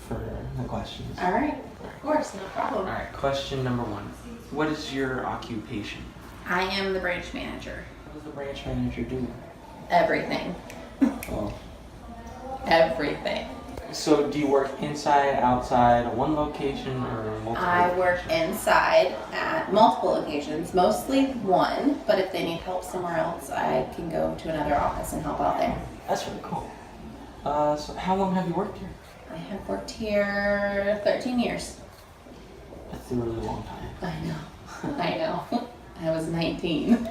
for the questions. All right, of course, no problem. All right, question number 1. What is your occupation? I am the branch manager. What does the branch manager do? Everything. Oh. Everything. So do you work inside, outside, one location, or multiple I work locations? inside at multiple locations, mostly one, but if they need help somewhere else, I can go to another office and help out there. That's really cool. So how long have you worked here? I have worked here 13 years. That's a really long time. I know. I know. I was 19.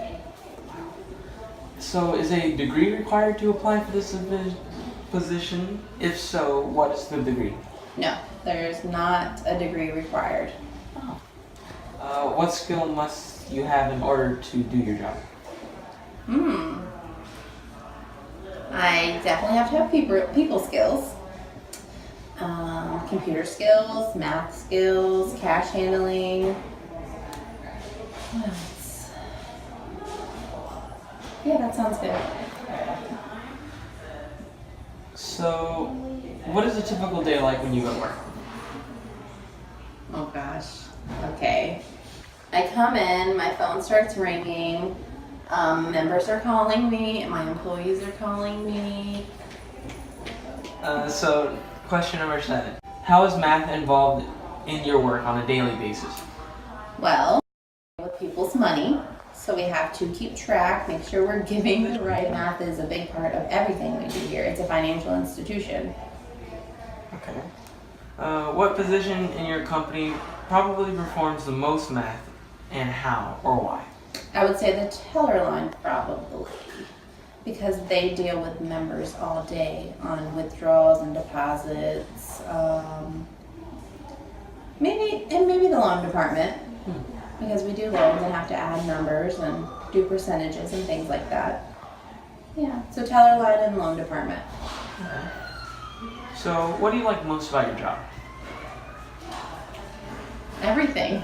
So is a degree required to apply for this position? If so, what is the degree? No, there's not a degree required. Oh. What skill must you have in order to do your job? I definitely have to have people skills. Computer skills, math skills, cash handling. What else? Yeah, that sounds good. So, what is a typical day like when you go to work? Oh gosh. Okay. I come in, my phone starts ringing, members are calling me, my employees are calling me. So, question number 7. How is math involved in your work on a daily basis? Well, with people's money, so we have to keep track, make sure we're giving the right. Math is a big part of everything we do here. It's a financial institution. Okay. What position in your company probably performs the most math, and how or why? I would say the teller line probably, because they deal with members all day on withdrawals and deposits. Maybe the loan department, because we do loans and have to add numbers and do percentages and things like that. Yeah, so teller line and loan department. Okay. So, what do you like most about your job? Everything.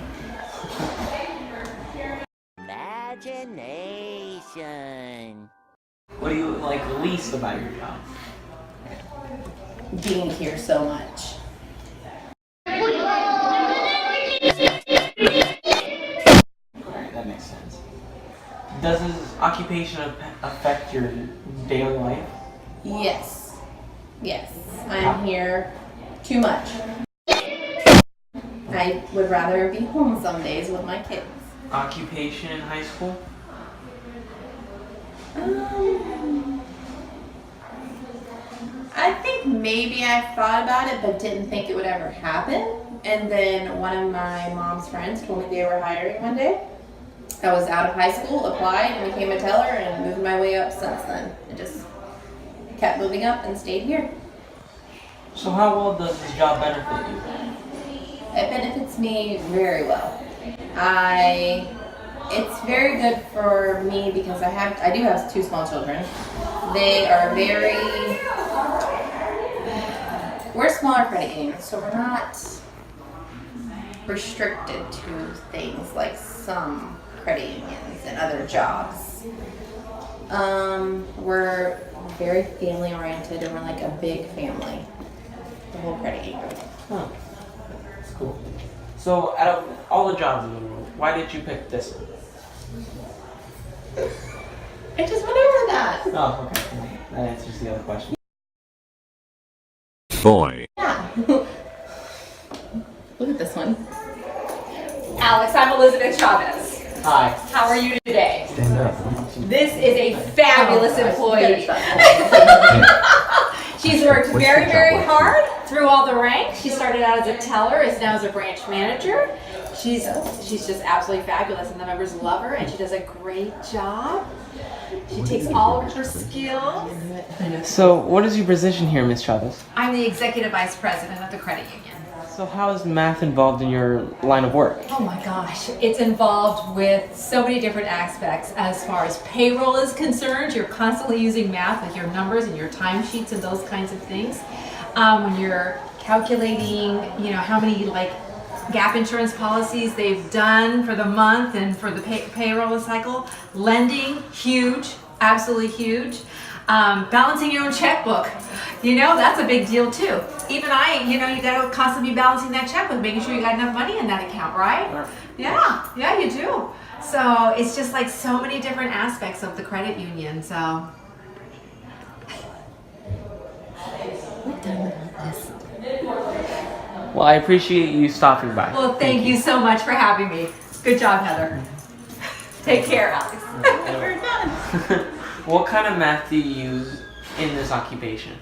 Imagination. What do you like least about your job? Being here so much. Alright, that makes sense. Does this occupation affect your daily life? Yes. Yes. I'm here too much. I would rather be home some days with my kids. Occupation in high school? I think maybe I thought about it but didn't think it would ever happen. And then one of my mom's friends told me they were hiring one day. I was out of high school, applied, and became a teller, and moved my way up since then. I just kept moving up and stayed here. So how well does this job benefit you? It benefits me very well. It's very good for me because I do have 2 small children. They are we're a smaller credit union, so we're not restricted to things like some credit unions and other jobs. We're very family oriented and we're like a big family. The whole credit union. Huh. That's cool. So, out of all the jobs in the world, why did you pick this one? I just went over that. Oh, okay. That answers the other question. Boy. Yeah. Look at this one. Alex, I'm Elizabeth Chavez. Hi. How are you today? Stand up. This is a fabulous employee. She's worked very, very hard through all the ranks. She started out as a teller, is now as a branch manager. She's just absolutely fabulous, and the members love her, and she does a great job. She takes all of her skills. So, what is your position here, Ms. Chavez? I'm the executive vice president of the credit union. So, how is math involved in your line of work? Oh my gosh, it's involved with so many different aspects. As far as payroll is concerned, you're constantly using math with your numbers and your timesheets and those kinds of things. When you're calculating, how many gap insurance policies they've done for the month and for the payroll cycle. Lending, huge. absolutely huge. Balancing your own checkbook, that's a big deal too. Even you gotta constantly be balancing that checkbook, making sure you got enough money in that account, right? Yeah, you do. So it's just like so many different aspects of the credit union. So. Well, I appreciate you stopping by. Well, thank you so much for having me. Good job, Heather. Take care, Alex. We're done. What kind of math do you use in this occupation?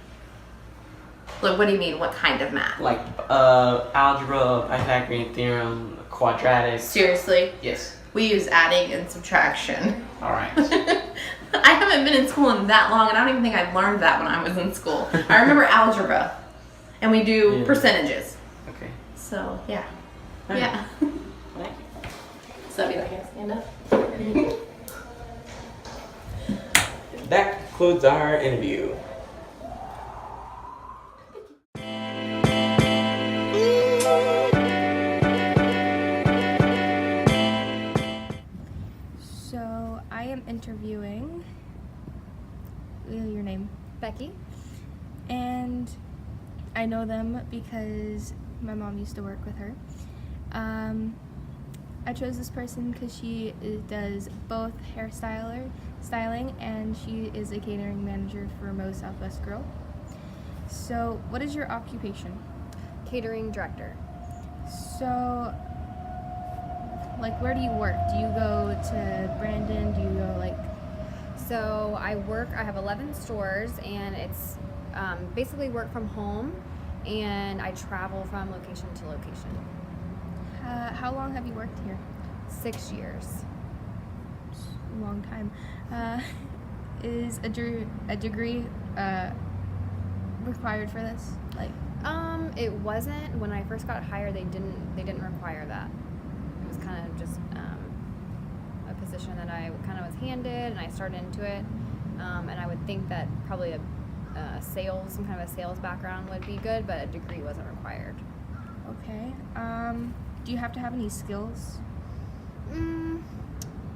Look, what do you mean? What kind of math? Like algebra, Pythagorean theorem, quadratic. Seriously? Yes. We use adding and subtraction. All right. I haven't been in school in that long, and I don't even think I learned that when I was in school. I remember algebra, and we do percentages. Okay. So, yeah. All right. Yeah. Thank you. So, be like, stand up. That concludes our interview. So I am interviewing your name, Becky. and I know them because my mom used to work with her. I chose this person because she does both styling, and she is a catering manager for Mo Southwest Grill. So, what is your occupation? Catering director. So, like, where do you work? Do you go to Brandon? Do you go So I have 11 stores, and it's basically work from home, and I travel from location to location. how long have you worked here? 6 years. Long time. Is a degree required for this? It wasn't. When I first got hired, they didn't require that. It was kind of just a position that I kind of was handed, and I started into it. And I would think that probably some kind of a sales background would be good, but a degree wasn't required. Okay. Do you have to have any skills?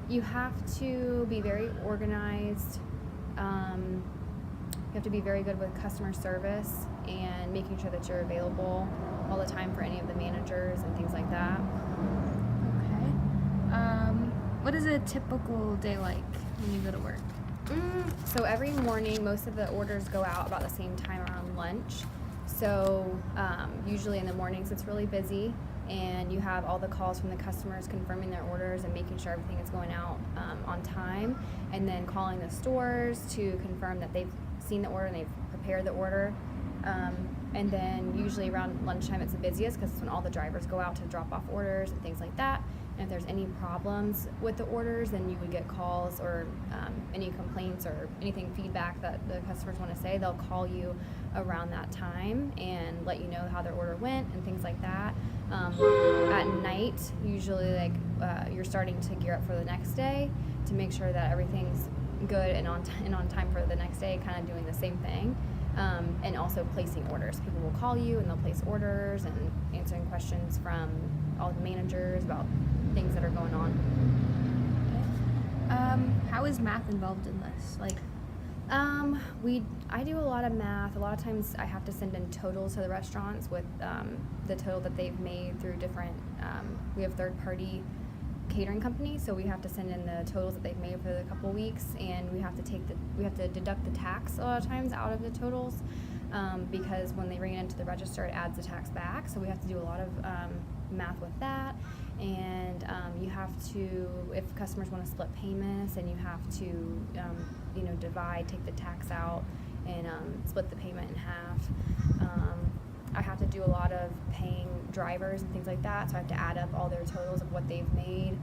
You have to be very organized. You have to be very good with customer service and making sure that you're available all the time for any of the managers and things like that. Okay. What is a typical day like when you go to work? So every morning, most of the orders go out about the same time around lunch. So usually in the mornings, it's really busy, and you have all the calls from the customers confirming their orders and making sure everything is going out on time, and then calling the stores to confirm that they've seen the order and they've prepared the order. And then usually around lunchtime, it's the busiest because it's when all the drivers go out to drop off orders and things like that. And if there's any problems with the orders, then you would get calls or any complaints or anything feedback that the customers want to say. They'll call you around that time and let you know how their order went and things like that. At night, usually you're starting to gear up for the next day to make sure that everything's good and on time for the next day, kind of doing the same thing. And also placing orders. People will call you and they'll place orders and answering questions from all the managers about things that are going on. Okay. How is math involved in this? I do a lot of math. A lot of times I have to send in totals to the restaurants with the total that they've made through different, we have third-party catering companies, so we have to send in the totals that they've made for the couple weeks, and we have to deduct the tax a lot of times out of the totals, because when they bring it into the register, it adds the tax back. So we have to do a lot of math with that, and you have to, if customers want to split payments, and you have to divide, take the tax out, and split the payment in half. I have to do a lot of paying drivers and things like that, so I have to add up all their totals of what they've made.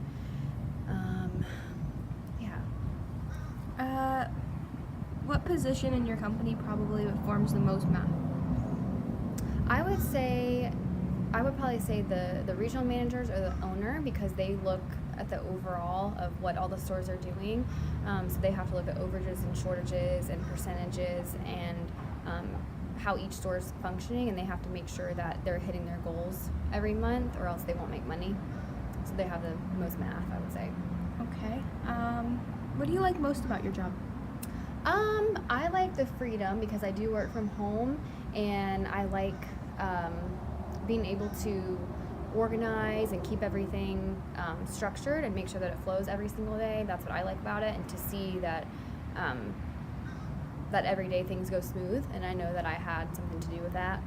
What position in your company probably forms the most math? I would probably say the regional managers or the owner, because they look at the overall of what all the stores are doing. So they have to look at overages and shortages and percentages and how each store is functioning, and they have to make sure that they're hitting their goals every month, or else they won't make money. So they have the most math, I would say. Okay. What do you like most about your job? I like the freedom because I do work from home, and I like being able to organize and keep everything structured and make sure that it flows every single day. That's what I like about it, and to see that that everyday things go smooth, and I know that I had something to do with that.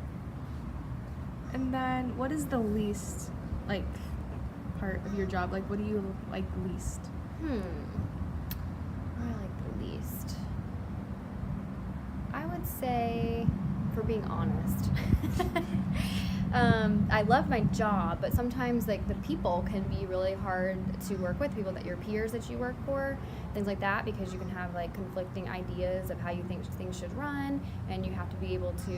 And then, what is the least like part of your job? Like, what do you like least? What do I like the least? I would say, for being honest, I love my job, but sometimes like the people can be really hard to work with, people that your peers that you work for, things like that, because you can have like conflicting ideas of how you think things should run, and you have to be able to,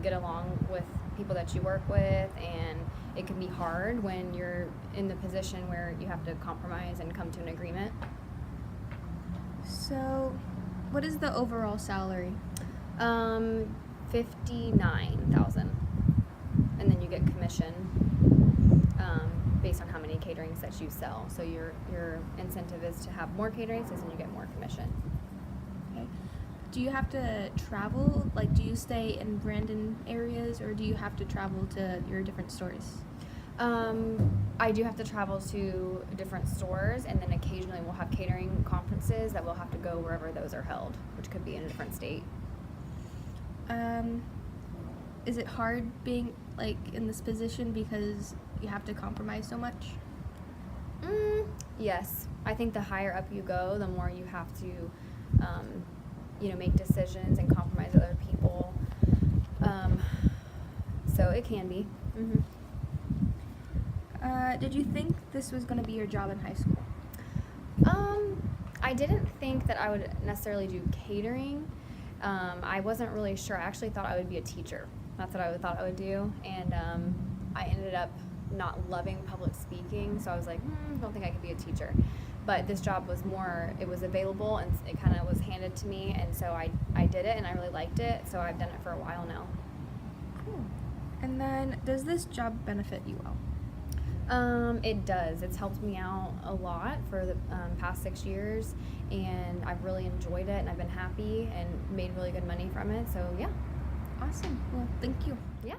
get along with people that you work with, and it can be hard when you're in the position where you have to compromise and come to an agreement. So, what is the overall salary? 59,000, and then you get commission based on how many caterings that you sell. So your incentive is to have more caterings, and then you get more commission. Okay. Do you have to travel? Like, do you stay in Brandon areas, or do you have to travel to your different stores? I do have to travel to different stores, and then occasionally we'll have catering conferences that we'll have to go wherever those are held, which could be in a different state. Is it hard being like in this position because you have to compromise so much? Yes, I think the higher up you go, the more you have to, make decisions and compromise with other people. So it can be. Did you think this was going to be your job in high school? I didn't think that I would necessarily do catering. I wasn't really sure. I actually thought I would be a teacher. That's what I thought I would do. And I ended up not loving public speaking, so I was like, I don't think I could be a teacher. But this job was it was available, and it kind of was handed to me, and so I did it, and I really liked it, so I've done it for a while now. Cool. And then, does this job benefit you well? It does. It's helped me out a lot for the past 6 years, and I've really enjoyed it, and I've been happy and made really good money from it, so yeah. Awesome. Well, thank you. Yeah.